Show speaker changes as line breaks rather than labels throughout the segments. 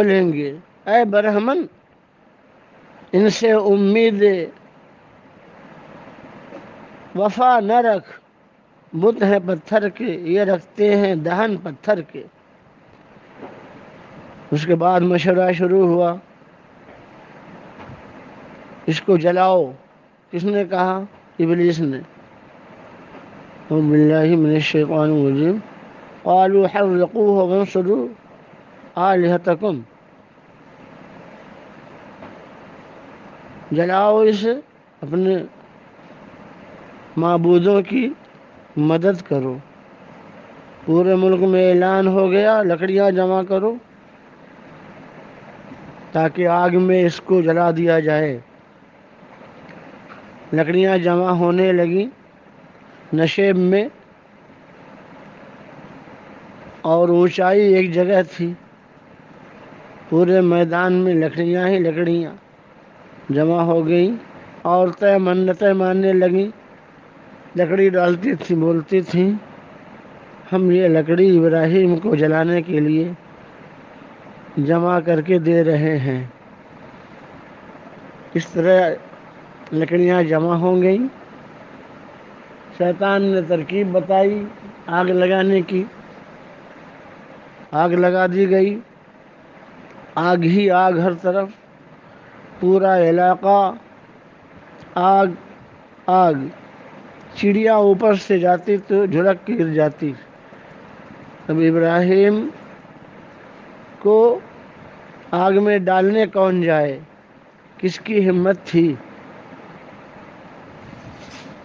بولیں گے اے برہمن ان سے امید وفا نہ رکھ، بت ہیں پتھر کے یہ رکھتے ہیں دہن پتھر کے۔ اس کے بعد مشورہ شروع ہوا، اس کو جلاؤ۔ کس نے کہا؟ ابلیس نے۔ اعوذ باللہ من الشیطان الرجیم قالوا حرقوه وانصروا آلہتکم، جلاؤ اسے، اپنے معبودوں کی مدد کرو۔ پورے ملک میں اعلان ہو گیا لکڑیاں جمع کرو تاکہ آگ میں اس کو جلا دیا جائے۔ لکڑیاں جمع ہونے لگیں نشیب میں، اور اونچائی ایک جگہ تھی، پورے میدان میں لکڑیاں ہی لکڑیاں جمع ہو گئیں۔ عورتیں منتیں ماننے لگیں، لکڑی ڈالتی تھیں، بولتی تھیں ہم یہ لکڑی ابراہیم کو جلانے کے لیے جمع کر کے دے رہے ہیں۔ اس طرح لکڑیاں جمع ہو گئیں۔ شیطان نے ترکیب بتائی آگ لگانے کی، آگ لگا دی گئی، آگ ہی آگ، ہر طرف پورا علاقہ آگ آگ۔ چڑیا اوپر سے جاتی تو جھلک کے گر جاتی۔ اب ابراہیم کو آگ میں ڈالنے کون جائے؟ کس کی ہمت تھی؟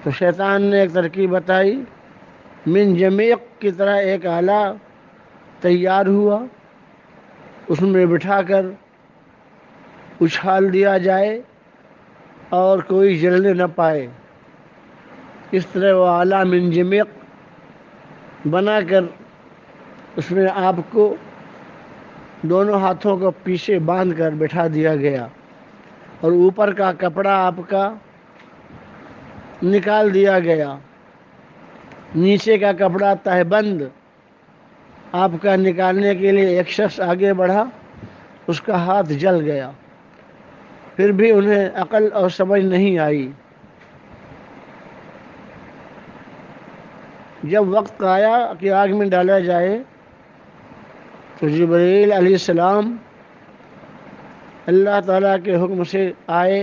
تو شیطان نے ایک ترکیب بتائی، من جمیق کی طرح ایک آلہ تیار ہوا، اس میں بٹھا کر اچھال دیا جائے اور کوئی جلنے نہ پائے۔ اس طرح وہ آلہ من جمیق بنا کر اس میں آپ کو دونوں ہاتھوں کو پیچھے باندھ کر بٹھا دیا گیا، اور اوپر کا کپڑا آپ کا نکال دیا گیا، نیچے کا کپڑا تہہ بند آپ کا نکالنے کے لیے ایک شخص آگے بڑھا، اس کا ہاتھ جل گیا، پھر بھی انہیں عقل اور سمجھ نہیں آئی۔ جب وقت آیا کہ آگ میں ڈالا جائے تو جبرائیل علیہ السلام اللہ تعالیٰ کے حکم سے آئے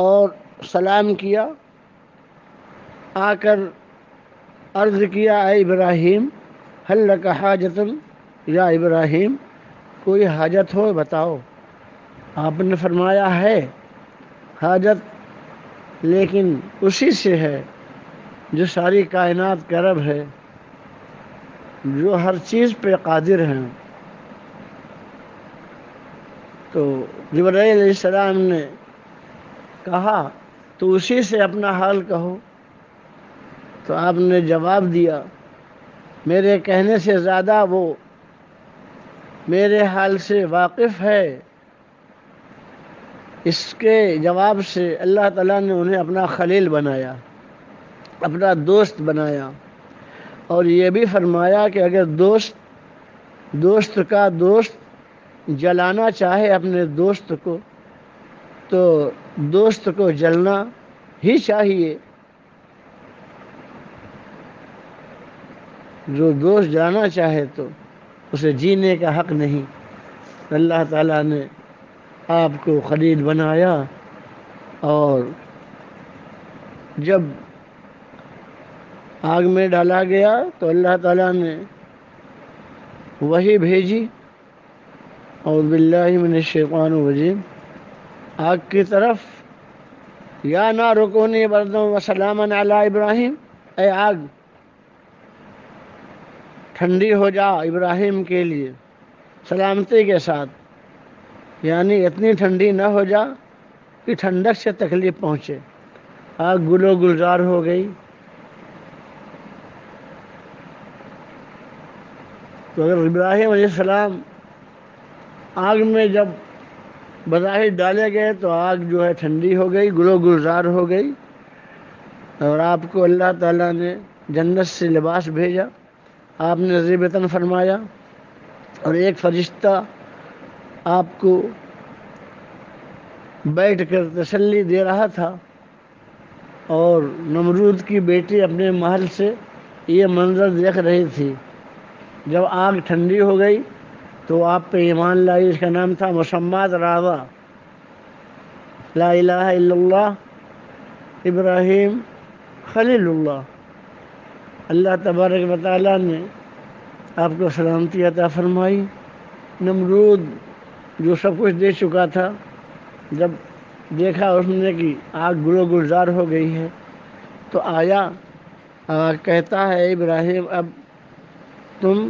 اور سلام کیا، آ کر عرض کیا اے ابراہیم هل لک حاجۃ یا ابراہیم، کوئی حاجت ہو بتاؤ۔ آپ نے فرمایا ہے حاجت، لیکن اسی سے ہے جو ساری کائنات کا رب ہے، جو ہر چیز پہ قادر ہیں۔ تو جبرائیل علیہ السلام نے کہا تو اسی سے اپنا حال کہو۔ تو آپ نے جواب دیا میرے کہنے سے زیادہ وہ میرے حال سے واقف ہے۔ اس کے جواب سے اللہ تعالیٰ نے انہیں اپنا خلیل بنایا، اپنا دوست بنایا، اور یہ بھی فرمایا کہ اگر دوست کا دوست جلانا چاہے اپنے دوست کو تو دوست کو جلنا ہی چاہیے۔ جو دوست جلانا چاہے تو اسے جینے کا حق نہیں۔ اللہ تعالیٰ نے آپ کو خلیل بنایا، اور جب آگ میں ڈالا گیا تو اللہ تعالیٰ نے وحی بھیجی، اعوذ باللہ من الشیطان الرجیم، آگ کی طرف، یا نار کونی بردا وسلاما علی ابراہیم، اے آگ ٹھنڈی ہو جا ابراہیم کے لیے سلامتی کے ساتھ، یعنی اتنی ٹھنڈی نہ ہو جا کہ ٹھنڈک سے تکلیف پہنچے۔ آگ گلو گلزار ہو گئی۔ تو اگر ابراہیم علیہ السلام آگ میں جب بظاہر ڈالے گئے تو آگ جو ہے ٹھنڈی ہو گئی، گلو گلزار ہو گئی، اور آپ کو اللہ تعالیٰ نے جنت سے لباس بھیجا، آپ نے ذی بطن فرمایا، اور ایک فرشتہ آپ کو بیٹھ کر تسلی دے رہا تھا، اور نمرود کی بیٹی اپنے محل سے یہ منظر دیکھ رہی تھی۔ جب آگ ٹھنڈی ہو گئی تو آپ پہ ایمان لائی۔ اس کا نام تھا مسمات راضا، لا الہ الا اللہ ابراہیم خلیل اللہ۔ اللہ تبارک و تعالیٰ نے آپ کو سلامتی عطا فرمائی۔ نمرود جو سب کچھ دے چکا تھا، جب دیکھا اس نے کہ آگ گلو گلزار ہو گئی ہے، تو آیا کہتا ہے ابراہیم اب تم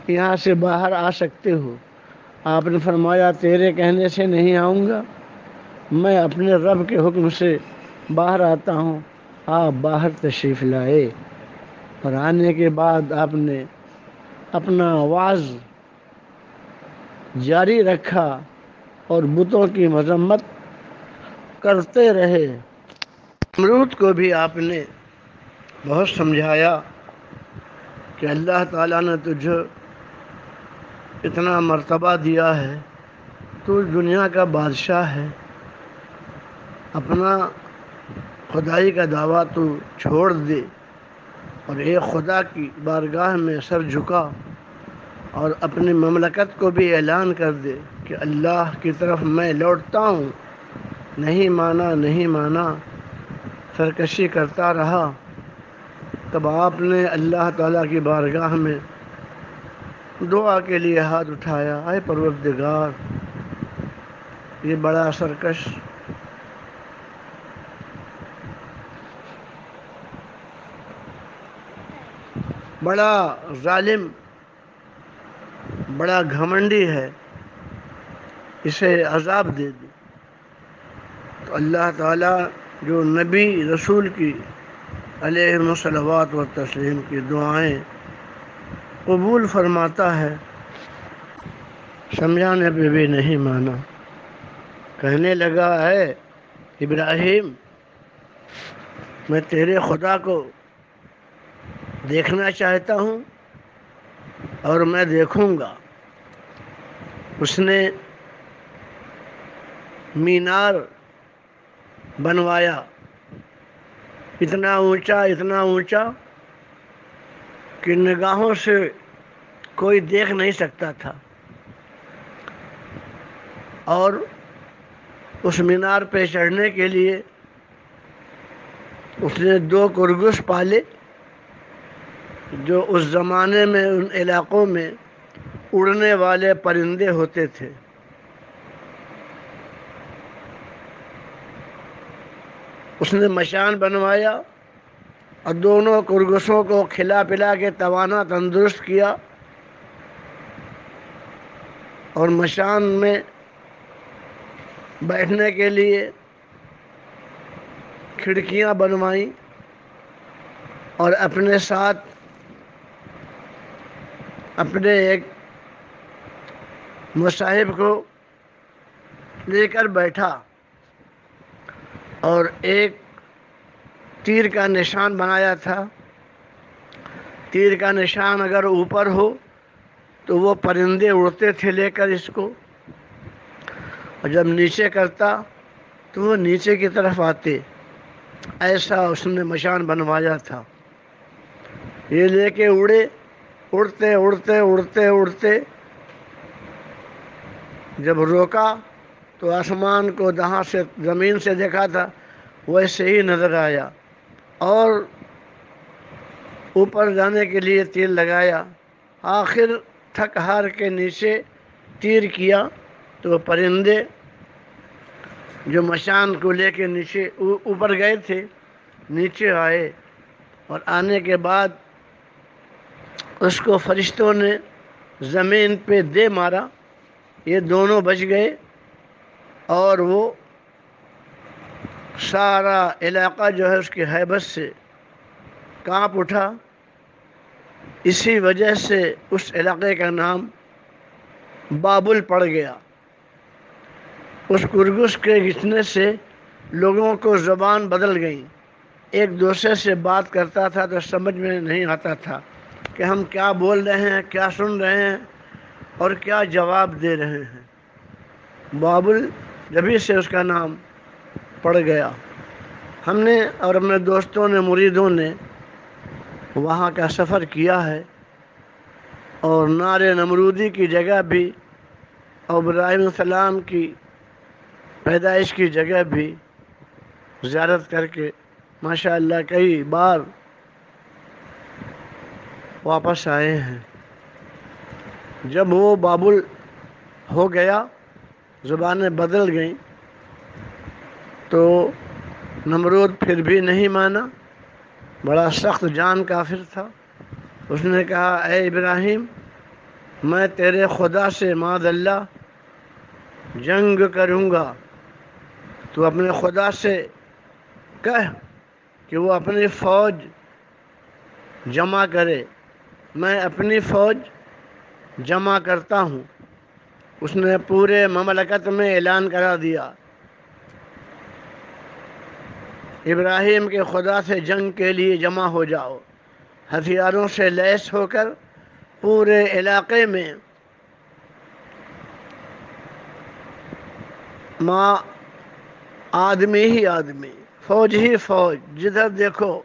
یہاں سے باہر آ سکتے ہو۔ آپ نے فرمایا تیرے کہنے سے نہیں آؤں گا، میں اپنے رب کے حکم سے باہر آتا ہوں۔ آپ باہر تشریف لائے، اور آنے کے بعد آپ نے اپنا وعظ جاری رکھا اور بتوں کی مذمت کرتے رہے۔ نمرود کو بھی آپ نے بہت سمجھایا کہ اللہ تعالیٰ نے تجھے اتنا مرتبہ دیا ہے، تو دنیا کا بادشاہ ہے، اپنا خدائی کا دعویٰ تو چھوڑ دے اور ایک خدا کی بارگاہ میں سر جھکا، اور اپنی مملکت کو بھی اعلان کر دے کہ اللہ کی طرف میں لوٹتا ہوں۔ نہیں مانا، نہیں مانا، سرکشی کرتا رہا۔ تب آپ نے اللہ تعالیٰ کی بارگاہ میں دعا کے لیے ہاتھ اٹھایا، اے پروردگار، یہ بڑا سرکش بڑا ظالم، بڑا گھمنڈی ہے، اسے عذاب دے دے۔ تو اللہ تعالیٰ جو نبی رسول کی علیہ الصلوات و تسلیم کی دعائیں قبول فرماتا ہے، سمجھانے پہ بھی نہیں مانا۔ کہنے لگا ہے ابراہیم، میں تیرے خدا کو دیکھنا چاہتا ہوں اور میں دیکھوں گا۔ اس نے مینار بنوایا، اتنا اونچا کہ نگاہوں سے کوئی دیکھ نہیں سکتا تھا، اور اس مینار پہ چڑھنے کے لیے اس نے 2 کرگس پالے، جو اس زمانے میں ان علاقوں میں اڑنے والے پرندے ہوتے تھے۔ اس نے مشان بنوایا اور دونوں کرگسوں کو کھلا پلا کے توانا تندرست کیا، اور مشان میں بیٹھنے کے لیے کھڑکیاں بنوائیں، اور اپنے ساتھ اپنے ایک مصاحب کو لے کر بیٹھا، اور ایک تیر کا نشان بنایا تھا۔ تیر کا نشان اگر اوپر ہو تو وہ پرندے اڑتے تھے لے کر اس کو، اور جب نیچے کرتا تو وہ نیچے کی طرف آتے۔ ایسا اس نے مشان بنوایا تھا۔ یہ لے کے اڑتے جب روکا تو آسمان کو جہاں سے زمین سے دیکھا تھا ویسے ہی نظر آیا، اور اوپر جانے کے لیے تیر لگایا۔ آخر تھک ہار کے نیچے تیر کیا تو پرندے جو مشان کو لے کے نیچے اوپر گئے تھے نیچے آئے، اور آنے کے بعد اس کو فرشتوں نے زمین پہ دے مارا، یہ دونوں بچ گئے، اور وہ سارا علاقہ جو ہے اس کی ہیبت سے کانپ اٹھا۔ اسی وجہ سے اس علاقے کا نام بابل پڑ گیا۔ اس کرگس کے گھسنے سے لوگوں کو زبان بدل گئی، ایک دوسرے سے بات کرتا تھا تو سمجھ میں نہیں آتا تھا کہ ہم کیا بول رہے ہیں، کیا سن رہے ہیں، اور کیا جواب دے رہے ہیں۔ بابل جبھی سے اس کا نام پڑ گیا۔ ہم نے اور اپنے دوستوں نے، مریدوں نے وہاں کا سفر کیا ہے، اور نار نمرودی کی جگہ بھی اور ابراہیم علیہ السلام کی پیدائش کی جگہ بھی زیارت کر کے ماشاء اللہ کئی بار واپس آئے ہیں۔ جب وہ بابل ہو گیا، زبانیں بدل گئیں، تو نمرود پھر بھی نہیں مانا، بڑا سخت جان کافر تھا۔ اس نے کہا اے ابراہیم، میں تیرے خدا سے معاذ اللہ جنگ کروں گا، تو اپنے خدا سے کہہ کہ وہ اپنی فوج جمع کرے، میں اپنی فوج جمع کرتا ہوں۔ اس نے پورے مملکت میں اعلان کرا دیا، ابراہیم کے خدا سے جنگ کے لیے جمع ہو جاؤ، ہتھیاروں سے لیس ہو کر پورے علاقے میں ماں آدمی ہی آدمی، فوج ہی فوج، جدھر دیکھو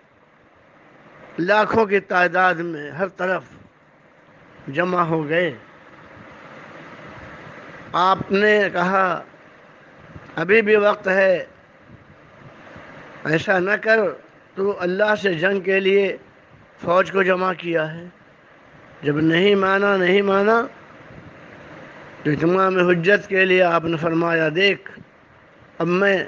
لاکھوں کی تعداد میں ہر طرف جمع ہو گئے۔ آپ نے کہا ابھی بھی وقت ہے، ایسا نہ کر، تو اللہ سے جنگ کے لیے فوج کو جمع کیا ہے۔ جب نہیں مانا تو اتمام حجت کے لیے آپ نے فرمایا دیکھ، اب میں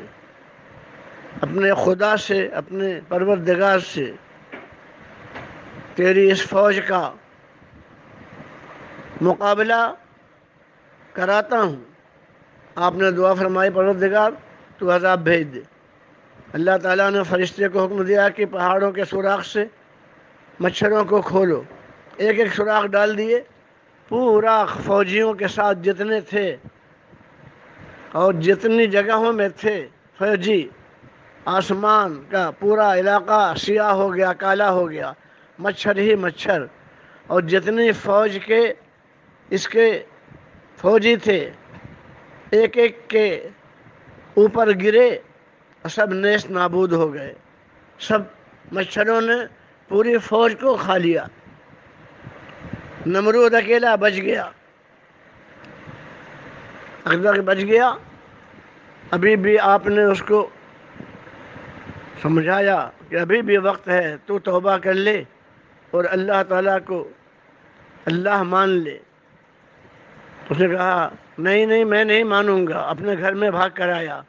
اپنے خدا سے، اپنے پروردگار سے تیری اس فوج کا مقابلہ کراتا ہوں۔ آپ نے دعا فرمائی پروردگار تو عذاب بھیج دے۔ اللہ تعالیٰ نے فرشتے کو حکم دیا کہ پہاڑوں کے سوراخ سے مچھروں کو کھولو، ایک ایک سوراخ ڈال دیے، پورا فوجیوں کے ساتھ جتنے تھے اور جتنی جگہوں میں تھے فوجی، آسمان کا پورا علاقہ سیاہ ہو گیا، کالا ہو گیا، مچھر ہی مچھر، اور جتنی فوج کے اس کے فوجی تھے ایک ایک کے اوپر گرے، سب نیست نابود ہو گئے، سب مچھروں نے پوری فوج کو کھا لیا، نمرود اکیلا بچ گیا، اکبر بچ گیا۔ ابھی بھی آپ نے اس کو سمجھایا کہ ابھی بھی وقت ہے، تو توبہ کر لے اور اللہ تعالیٰ کو اللہ مان لے۔ اس نے کہا نہیں میں نہیں مانوں گا، اپنے گھر میں بھاگ کر آیا،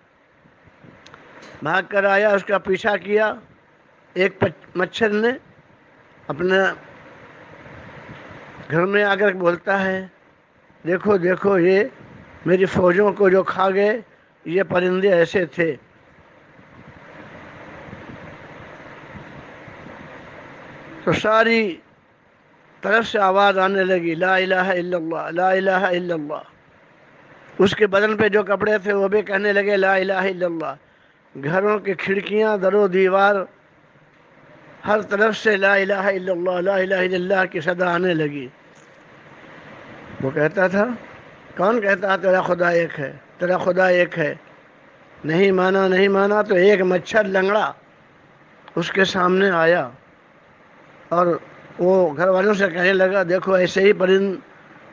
اس کا پیچھا کیا، ایک مچھر نے اپنے گھر میں آ کر بولتا ہے دیکھو دیکھو، یہ میری فوجوں کو جو کھا گئے، یہ پرندے ایسے تھے۔ تو ساری طرف سے آواز آنے لگی لا الہ الا اللہ، لا الہ الا اللہ۔ اس کے بدن پہ جو کپڑے تھے وہ بھی کہنے لگے لا الہ الا اللہ۔ گھروں کی کھڑکیاں، در و دیوار، ہر طرف سے لا الہ الا اللہ، لا الہ الا اللہ کی صدا آنے لگی۔ وہ کہتا تھا کون کہتا تیرا خدا ایک ہے، تیرا خدا ایک ہے؟ نہیں مانا تو ایک مچھر لنگڑا اس کے سامنے آیا، اور وہ گھر والوں سے کہنے لگا دیکھو ایسے ہی پرند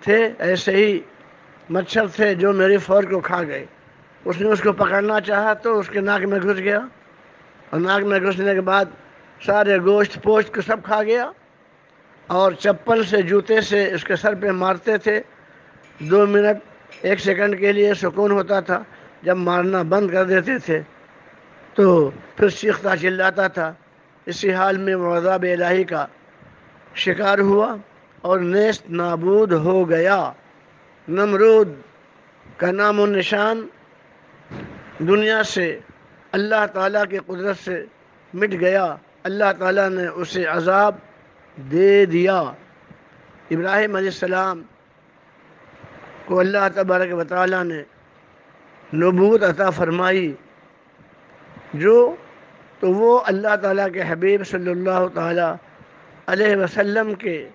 تھے، ایسے ہی مچھر تھے جو میری فوج کو کھا گئے۔ اس نے اس کو پکڑنا چاہا تو اس کے ناک میں گھس گیا، اور ناک میں گھسنے کے بعد سارے گوشت پوشت کو سب کھا گیا، اور چپل سے، جوتے سے اس کے سر پہ مارتے تھے، 2 منٹ 1 سیکنڈ کے لیے سکون ہوتا تھا، جب مارنا بند کر دیتے تھے تو پھر چیختا چلاتا تھا۔ اسی حال میں وہ عذاب الہی کا شکار ہوا اور نیست نابود ہو گیا۔ نمرود کا نام و نشان دنیا سے اللہ تعالیٰ کی قدرت سے مٹ گیا، اللہ تعالیٰ نے اسے عذاب دے دیا۔ ابراہیم علیہ السلام کو اللہ تبارک و تعالیٰ نے نبوت عطا فرمائی، تو وہ اللہ تعالیٰ کے حبیب صلی اللہ تعالیٰ علیہ وسلم کے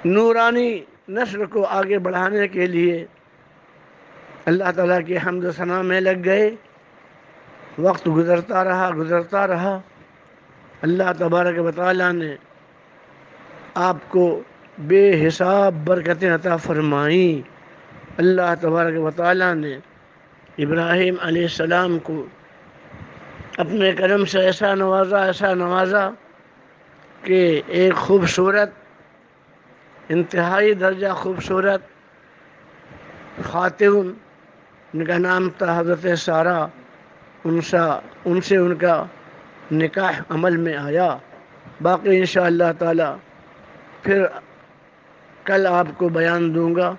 نورانی نسل کو آگے بڑھانے کے لیے اللہ تعالیٰ کی حمد و ثنا میں لگ گئے. وقت گزرتا رہا. اللہ تبارک و تعالیٰ نے آپ کو بے حساب برکتیں عطا فرمائیں. اللہ تبارک و تعالیٰ نے ابراہیم علیہ السلام کو اپنے کرم سے ایسا نوازا کہ ایک خوبصورت، انتہائی درجہ خوبصورت خاتون، ان کا نام تھا حضرت سارہ. ان سے ان کا نکاح عمل میں آیا. باقی انشاءاللہ تعالی پھر کل آپ کو بیان دوں گا.